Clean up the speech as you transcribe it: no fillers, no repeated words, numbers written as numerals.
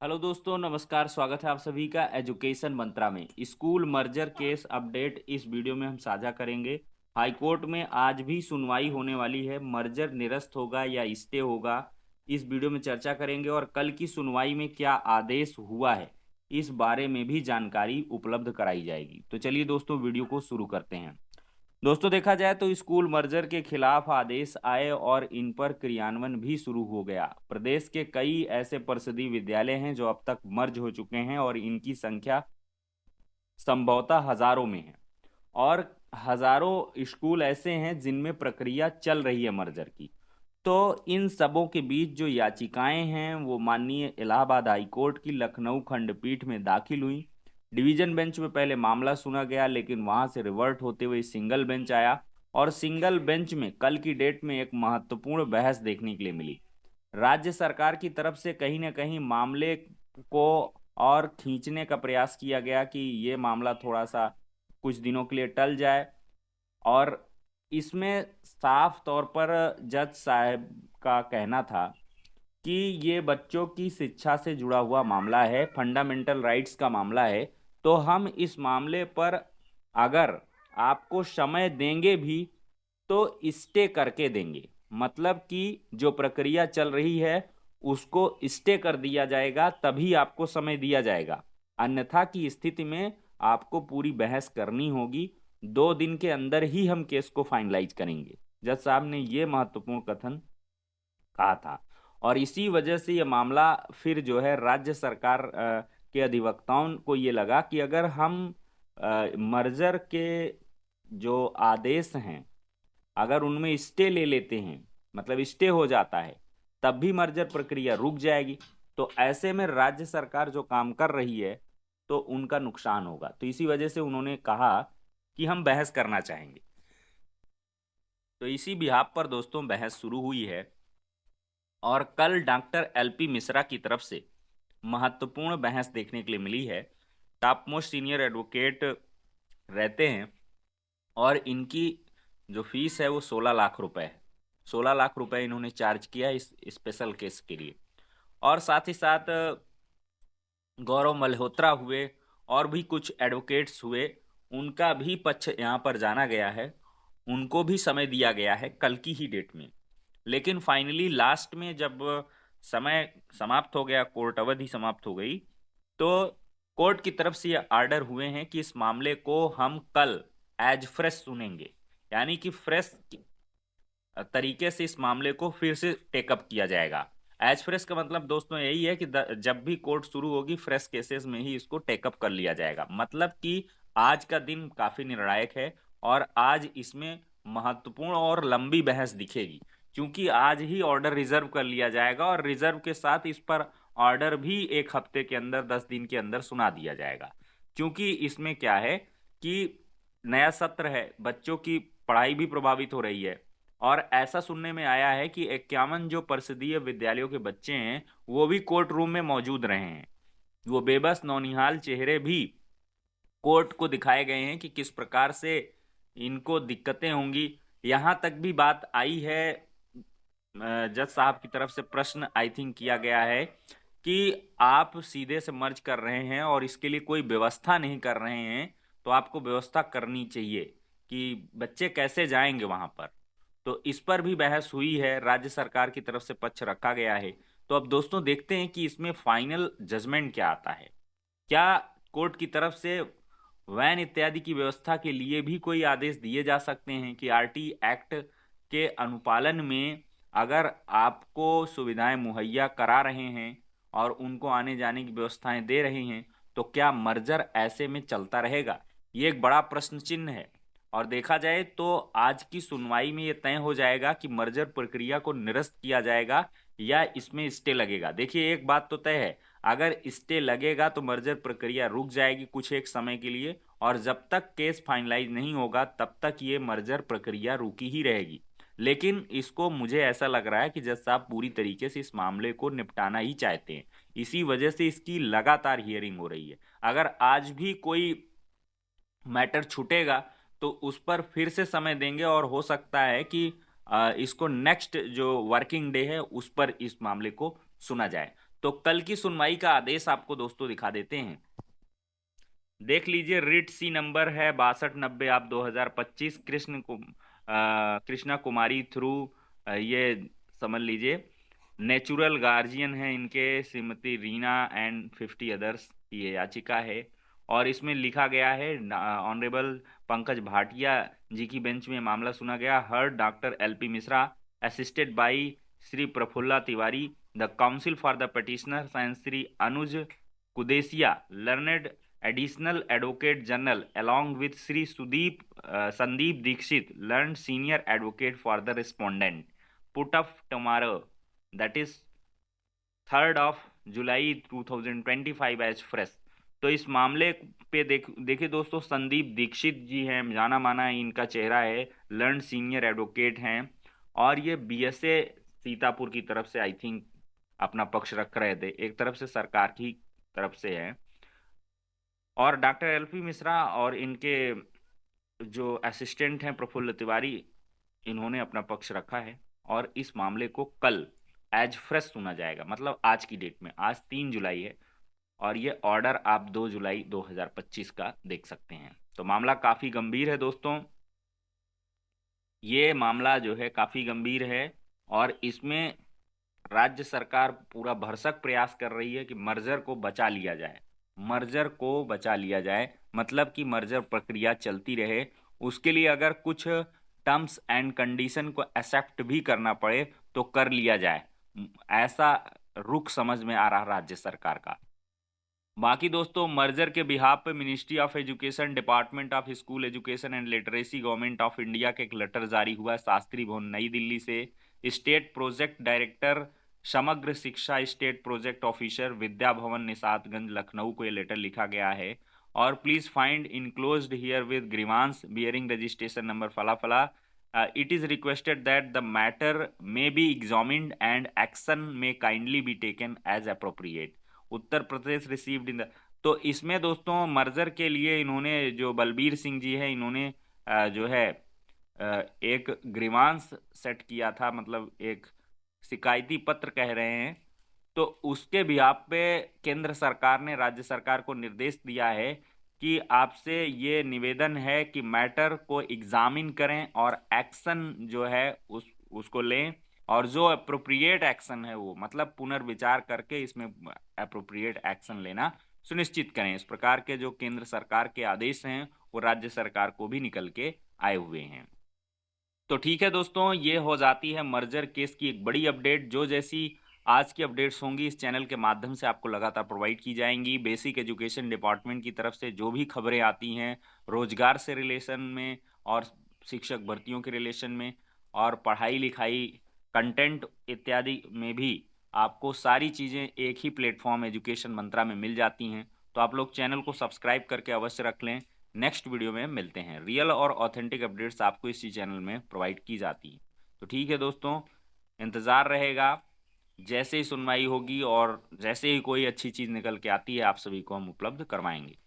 Hello दोस्तों, नमस्कार। स्वागत है आप सभी का एजुकेशन मंत्रा में। स्कूल मर्जर केस अपडेट इस वीडियो में हम साझा करेंगे। हाईकोर्ट में आज भी सुनवाई होने वाली है। मर्जर निरस्त होगा या स्टे होगा, इस वीडियो में चर्चा करेंगे। और कल की सुनवाई में क्या आदेश हुआ है, इस बारे में भी जानकारी उपलब्ध कराई जाएगी। तो चलिए दोस्तों, वीडियो को शुरू करते हैं। दोस्तों, देखा जाए तो स्कूल मर्जर के खिलाफ आदेश आए और इन पर क्रियान्वयन भी शुरू हो गया। प्रदेश के कई ऐसे परिषदीय विद्यालय हैं जो अब तक मर्ज हो चुके हैं और इनकी संख्या संभवतः हजारों में है। और हजारों स्कूल ऐसे हैं जिनमें प्रक्रिया चल रही है मर्जर की। तो इन सबों के बीच जो याचिकाएं हैं वो माननीय इलाहाबाद हाई कोर्ट की लखनऊ खंडपीठ में दाखिल हुई। डिवीजन बेंच में पहले मामला सुना गया, लेकिन वहां से रिवर्ट होते हुए सिंगल बेंच आया। और सिंगल बेंच में कल की डेट में एक महत्वपूर्ण बहस देखने के लिए मिली। राज्य सरकार की तरफ से कहीं ना कहीं मामले को और खींचने का प्रयास किया गया कि ये मामला थोड़ा सा कुछ दिनों के लिए टल जाए। और इसमें साफ तौर पर जज साहब का कहना था कि ये बच्चों की शिक्षा से जुड़ा हुआ मामला है, फंडामेंटल राइट्स का मामला है। तो हम इस मामले पर अगर आपको समय देंगे भी तो स्टे करके देंगे। मतलब कि जो प्रक्रिया चल रही है उसको स्टे कर दिया जाएगा, तभी आपको समय दिया जाएगा। अन्यथा की स्थिति में आपको पूरी बहस करनी होगी। 2 दिन के अंदर ही हम केस को फाइनलाइज करेंगे। जज साहब ने ये महत्वपूर्ण कथन कहा था। और इसी वजह से ये मामला फिर जो है राज्य सरकार के अधिवक्ताओं को ये लगा कि अगर हम मर्जर के जो आदेश हैं अगर उनमें स्टे ले लेते हैं, मतलब स्टे हो जाता है, तब भी मर्जर प्रक्रिया रुक जाएगी। तो ऐसे में राज्य सरकार जो काम कर रही है तो उनका नुकसान होगा। तो इसी वजह से उन्होंने कहा कि हम बहस करना चाहेंगे। तो इसी बिहाफ पर दोस्तों बहस शुरू हुई है। और कल डॉक्टर एलपी मिश्रा की तरफ से महत्वपूर्ण बहस देखने के लिए मिली है। टॉप मोस्ट सीनियर एडवोकेट रहते हैं और इनकी जो फीस है वो 16 लाख रुपए है। 16 लाख रुपए इन्होंने चार्ज किया इस स्पेशल केस के लिए। और साथ ही साथ गौरव मल्होत्रा हुए और भी कुछ एडवोकेट्स हुए, उनका भी पक्ष यहाँ पर जाना गया है। उनको भी समय दिया गया है कल की ही डेट में। लेकिन फाइनली लास्ट में जब समय समाप्त हो गया, कोर्ट अवधि समाप्त हो गई, तो कोर्ट की तरफ से ये आर्डर हुए हैं कि इस मामले को हम कल एज फ्रेश सुनेंगे। यानी कि फ्रेश तरीके से इस मामले को फिर से टेकअप किया जाएगा। एज फ्रेश का मतलब दोस्तों यही है कि जब भी कोर्ट शुरू होगी फ्रेश केसेस में ही इसको टेकअप कर लिया जाएगा। मतलब कि आज का दिन काफी निर्णायक है और आज इसमें महत्वपूर्ण और लंबी बहस दिखेगी, क्योंकि आज ही ऑर्डर रिजर्व कर लिया जाएगा और रिजर्व के साथ इस पर ऑर्डर भी 1 हफ्ते के अंदर, 10 दिन के अंदर सुना दिया जाएगा। क्योंकि इसमें क्या है कि नया सत्र है, बच्चों की पढ़ाई भी प्रभावित हो रही है। और ऐसा सुनने में आया है कि 51 जो परिषदीय विद्यालयों के बच्चे हैं वो भी कोर्ट रूम में मौजूद रहे हैं। वो बेबस नौनिहाल चेहरे भी कोर्ट को दिखाए गए हैं कि किस प्रकार से इनको दिक्कतें होंगी। यहां तक भी बात आई है, जज साहब की तरफ से प्रश्न आई थिंक किया गया है कि आप सीधे से मर्ज कर रहे हैं और इसके लिए कोई व्यवस्था नहीं कर रहे हैं, तो आपको व्यवस्था करनी चाहिए कि बच्चे कैसे जाएंगे वहां पर। तो इस पर भी बहस हुई है, राज्य सरकार की तरफ से पक्ष रखा गया है। तो अब दोस्तों देखते हैं कि इसमें फाइनल जजमेंट क्या आता है। क्या कोर्ट की तरफ से वैन इत्यादि की व्यवस्था के लिए भी कोई आदेश दिए जा सकते हैं कि आरटी एक्ट के अनुपालन में अगर आपको सुविधाएं मुहैया करा रहे हैं और उनको आने जाने की व्यवस्थाएं दे रहे हैं, तो क्या मर्जर ऐसे में चलता रहेगा? ये एक बड़ा प्रश्न चिन्ह है। और देखा जाए तो आज की सुनवाई में ये तय हो जाएगा कि मर्जर प्रक्रिया को निरस्त किया जाएगा या इसमें स्टे लगेगा। देखिए, एक बात तो तय है, अगर स्टे लगेगा तो मर्जर प्रक्रिया रुक जाएगी कुछ एक समय के लिए, और जब तक केस फाइनलाइज नहीं होगा तब तक ये मर्जर प्रक्रिया रुकी ही रहेगी। लेकिन इसको मुझे ऐसा लग रहा है कि जज साहब पूरी तरीके से इस मामले को निपटाना ही चाहते हैं। इसी वजह से इसकी लगातार हियरिंग हो रही है। अगर आज भी कोई मैटर छूटेगा तो उस पर फिर से समय देंगे और हो सकता है कि इसको नेक्स्ट जो वर्किंग डे है उस पर इस मामले को सुना जाए। तो कल की सुनवाई का आदेश आपको दोस्तों दिखा देते हैं। देख लीजिए, रिट सी नंबर है 6290 आप 2025 कृष्णा कुमारी थ्रू ये समझ लीजिए नेचुरल गार्जियन है इनके, श्रीमती रीना एंड 50 अदर्स की ये याचिका है। और इसमें लिखा गया है ऑनरेबल पंकज भाटिया जी की बेंच में मामला सुना गया। हर doctor LP Mishra assisted by Shri Prafulla Tiwari, the council for the petitioners and Shri Anuj Kudesia learned additional advocate general along with Sri Sandeep Dikshit, learned senior advocate for the respondent, put up tomorrow, that is 3rd of July 2025 as fresh। तो इस मामले पे देखिए दोस्तों, संदीप दीक्षित जी हैं, जाना माना इनका चेहरा है, लर्न सीनियर एडवोकेट हैं और ये बीएसए सीतापुर की तरफ से आई थिंक अपना पक्ष रख रहे थे, एक तरफ से सरकार की तरफ से है। और डॉक्टर एलपी मिश्रा और इनके जो असिस्टेंट हैं प्रफुल्ल तिवारी, इन्होंने अपना पक्ष रखा है और इस मामले को कल एज फ्रेश सुना जाएगा, मतलब आज की डेट में। आज 3 जुलाई है और ये ऑर्डर आप 2 जुलाई 2025 का देख सकते हैं। तो मामला काफ़ी गंभीर है दोस्तों, ये मामला जो है काफ़ी गंभीर है और इसमें राज्य सरकार पूरा भरसक प्रयास कर रही है कि मर्जर को बचा लिया जाए, मर्जर को बचा लिया जाए, मतलब कि मर्जर प्रक्रिया चलती रहे। उसके लिए अगर कुछ टर्म्स एंड कंडीशन को एक्सेप्ट भी करना पड़े तो कर लिया जाए, ऐसा रुख समझ में आ रहा राज्य सरकार का। बाकी दोस्तों, मर्जर के बिहाफ पे ministry of education, department of school education and literacy, government of India के एक लेटर जारी हुआ शास्त्री भवन नई दिल्ली से। स्टेट प्रोजेक्ट डायरेक्टर समग्र शिक्षा, state project officer Vidya Bhavan Nishatganj Lucknow को ये लेटर लिखा गया है। और please find enclosed here with grievance bearing registration number फला फला। It is requested that the matter may be examined and action may kindly be taken age appropriate. Uttar Pradesh received in the. तो इसमें दोस्तों मर्जर के लिए इन्होंने, जो बलबीर सिंह जी है, इन्होंने जो है एक ग्रीवांस सेट किया था, मतलब एक शिकायती पत्र कह रहे हैं। तो उसके बिहाफ पे केंद्र सरकार ने राज्य सरकार को निर्देश दिया है कि आपसे ये निवेदन है कि मैटर को एग्जामिन करें और एक्शन जो है उसको लें, और जो अप्रोप्रिएट एक्शन है वो मतलब पुनर्विचार करके इसमें अप्रोप्रिएट एक्शन लेना सुनिश्चित करें। इस प्रकार के जो केंद्र सरकार के आदेश हैं वो राज्य सरकार को भी निकल के आए हुए हैं। तो ठीक है दोस्तों, ये हो जाती है मर्जर केस की एक बड़ी अपडेट। जो जैसी आज की अपडेट्स होंगी इस चैनल के माध्यम से आपको लगातार प्रोवाइड की जाएंगी। बेसिक एजुकेशन डिपार्टमेंट की तरफ से जो भी खबरें आती हैं रोजगार से रिलेशन में और शिक्षक भर्तियों के रिलेशन में और पढ़ाई लिखाई कंटेंट इत्यादि में भी आपको सारी चीज़ें एक ही प्लेटफॉर्म एजुकेशन मंत्रा में मिल जाती हैं। तो आप लोग चैनल को सब्सक्राइब करके अवश्य रख लें। नेक्स्ट वीडियो में मिलते हैं। रियल और ऑथेंटिक अपडेट्स आपको इसी चैनल में प्रोवाइड की जाती हैं। तो ठीक है दोस्तों, इंतज़ार रहेगा, जैसे ही सुनवाई होगी और जैसे ही कोई अच्छी चीज़ निकल के आती है आप सभी को हम उपलब्ध करवाएंगे।